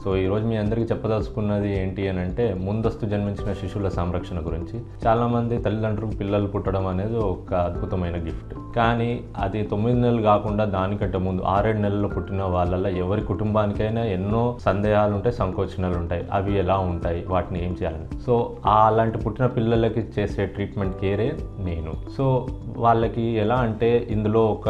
So ఈరోజు మీ అందరికీ చెప్పదలుచుకున్నది ఏంటి అని అంటే ముందస్తు జన్మించిన శిశువుల సంరక్షణ గురించి. చాలామంది తల్లిదండ్రులకు పిల్లలు పుట్టడం అనేది ఒక అద్భుతమైన గిఫ్ట్. కానీ అది 9 నెలలు కాకుండా దానికంటే ముందు 6-7 నెలల్లో పుట్టిన వాళ్ళల్లో ఎవరి కుటుంబానికైనా ఎన్నో సందేహాలు ఉంటాయి, సంకోచనలు ఉంటాయి. అవి ఎలా ఉంటాయి, వాటిని ఏం చేయాలని. సో అలాంటి పుట్టిన పిల్లలకి చేసే ట్రీట్మెంట్ కేరే నేను. సో వాళ్ళకి ఎలా అంటే ఇందులో ఒక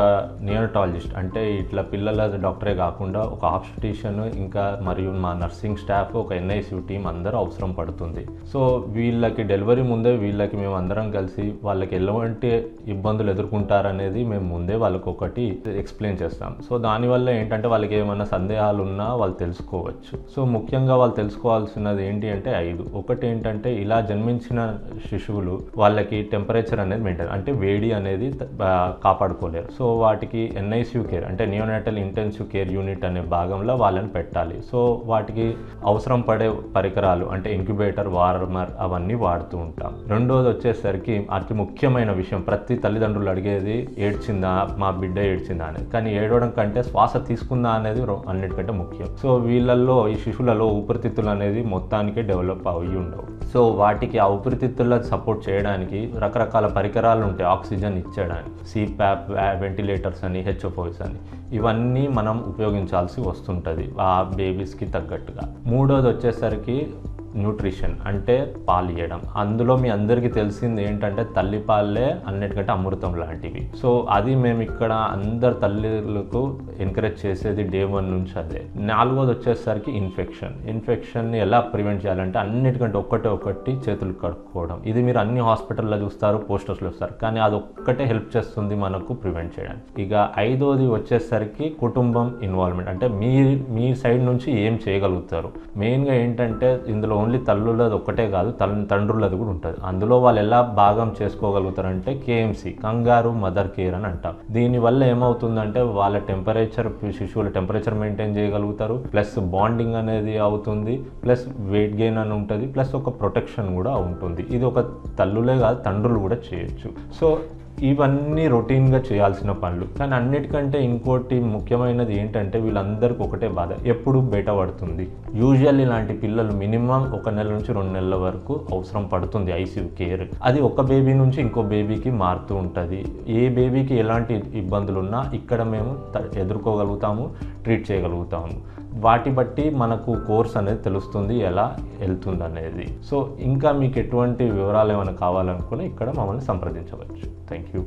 నియోనటాలజిస్ట్ అంటే ఇట్లా పిల్లల డాక్టరే కాకుండా ఒక ఆబ్స్టెట్రిషియన్ ఇంకా మరియు మా నర్సింగ్ స్టాఫ్, ఒక NICU టీం అందరూ అవసరం పడుతుంది. సో వీళ్ళకి డెలివరీ ముందే వీళ్ళకి మేము అందరం కలిసి వాళ్ళకి ఎలాంటి ఇబ్బందులు ఎదుర్కొంటారనేది మేము ముందే వాళ్ళకి ఒకటి ఎక్స్ప్లెయిన్ చేస్తాం. సో దానివల్ల ఏంటంటే వాళ్ళకి ఏమైనా సందేహాలు ఉన్నా వాళ్ళు తెలుసుకోవచ్చు. సో ముఖ్యంగా వాళ్ళు తెలుసుకోవాల్సినది ఏంటి అంటే 5. ఒకటి ఏంటంటే ఇలా జన్మించిన శిశువులు వాళ్ళకి టెంపరేచర్ అనేది మెయింటైన్ అంటే వేడి అనేది కాపాడుకోలేరు. సో వాటికి NICU కేర్ అంటే నియోనాటల్ ఇంటెన్సివ్ కేర్ యూనిట్ అనే భాగంలో వాళ్ళని పెట్టాలి. సో వాటికి అవసరం పడే పరికరాలు అంటే ఇంక్యుబేటర్, వార్మర్ అవన్నీ వాడుతూ ఉంటాం. రెండోది వచ్చేసరికి అతి ముఖ్యమైన విషయం, ప్రతి తల్లిదండ్రులు అడిగేది ఏడ్చిందా, మా బిడ్డ ఏడ్చిందా అనేది. కానీ ఏడవడం కంటే శ్వాస తీసుకుందా అనేది అన్నిటికంటే ముఖ్యం. సో వీళ్ళల్లో ఈ శిశువులలో ఊపిరితిత్తులు అనేది మొత్తానికి డెవలప్ అయ్యి ఉండవు. సో వాటికి ఆ ఊపిరితిత్తుల సపోర్ట్ చేయడానికి రకరకాల పరికరాలు ఉంటాయి ఆక్సిజన్ ఇచ్చడానికి. CPAP, వెంటిలేటర్స్ అని, HFOs అని, ఇవన్నీ మనం ఉపయోగించాల్సి వస్తుంటుంది ఆ బేబీస్కి తగ్గట్టుగా. మూడోది వచ్చేసరికి న్యూట్రిషన్ అంటే పాలు ఇవ్వడం. అందులో మీ అందరికీ తెలిసింది ఏంటంటే తల్లిపాలే అన్నిటికంటే అమృతం లాంటివి. సో అది మేము ఇక్కడ అందరు తల్లులకు ఎంకరేజ్ చేసేది Day 1 నుంచి అదే. నాలుగోది వచ్చేసరికి ఇన్ఫెక్షన్ని ఎలా ప్రివెంట్ చేయాలంటే అన్నిటికంటే ఒకటి చేతులు కడుక్కోవడం. ఇది మీరు అన్ని హాస్పిటల్లో చూస్తారు, పోస్టర్స్లో చూస్తారు, కానీ అది ఒక్కటే హెల్ప్ చేస్తుంది మనకు ప్రివెంట్ చేయడానికి. ఇక 5వది వచ్చేసరికి కుటుంబం ఇన్వాల్వ్మెంట్ అంటే మీ సైడ్ నుంచి ఏం చేయగలుగుతారు. మెయిన్గా ఏంటంటే ఇందులో ఓన్లీ తల్లులది ఒక్కటే కాదు, తండ్రులది కూడా ఉంటుంది. అందులో వాళ్ళు ఎలా భాగం చేసుకోగలుగుతారంటే KMC, కంగారు మదర్ కేర్ అని అంటాం. దీనివల్ల ఏమవుతుందంటే వాళ్ళ శిశువుల టెంపరేచర్ మెయింటైన్ చేయగలుగుతారు, ప్లస్ బాండింగ్ అనేది అవుతుంది, ప్లస్ వెయిట్ గెయిన్ అని ఉంటుంది, ప్లస్ ఒక ప్రొటెక్షన్ కూడా ఉంటుంది. ఇది ఒక తల్లులే కాదు తండ్రులు కూడా చేయొచ్చు. సో ఇవన్నీ రొటీన్గా చేయాల్సిన పనులు. కానీ అన్నిటికంటే ఇంకోటి ముఖ్యమైనది ఏంటంటే వీళ్ళందరికీ ఒకటే బాధ, ఎప్పుడు బయట పడుతుంది. యూజువల్ ఇలాంటి పిల్లలు మినిమం 1 నెల నుంచి 2 నెలల వరకు అవసరం పడుతుంది ICU కేర్. అది ఒక బేబీ నుంచి ఇంకో బేబీకి మారుతూ ఉంటుంది. ఏ బేబీకి ఎలాంటి ఇబ్బందులు ఉన్నా ఇక్కడ మేము ఎదుర్కోగలుగుతాము, ట్రీట్ చేయగలుగుతాము. వాటి బట్టి మనకు కోర్స్ అనేది తెలుస్తుంది ఎలా వెళ్తుంది అనేది. సో ఇంకా మీకు ఎటువంటి వివరాలు ఏమైనా కావాలనుకుని ఇక్కడ మమ్మల్ని సంప్రదించవచ్చు. Thank you.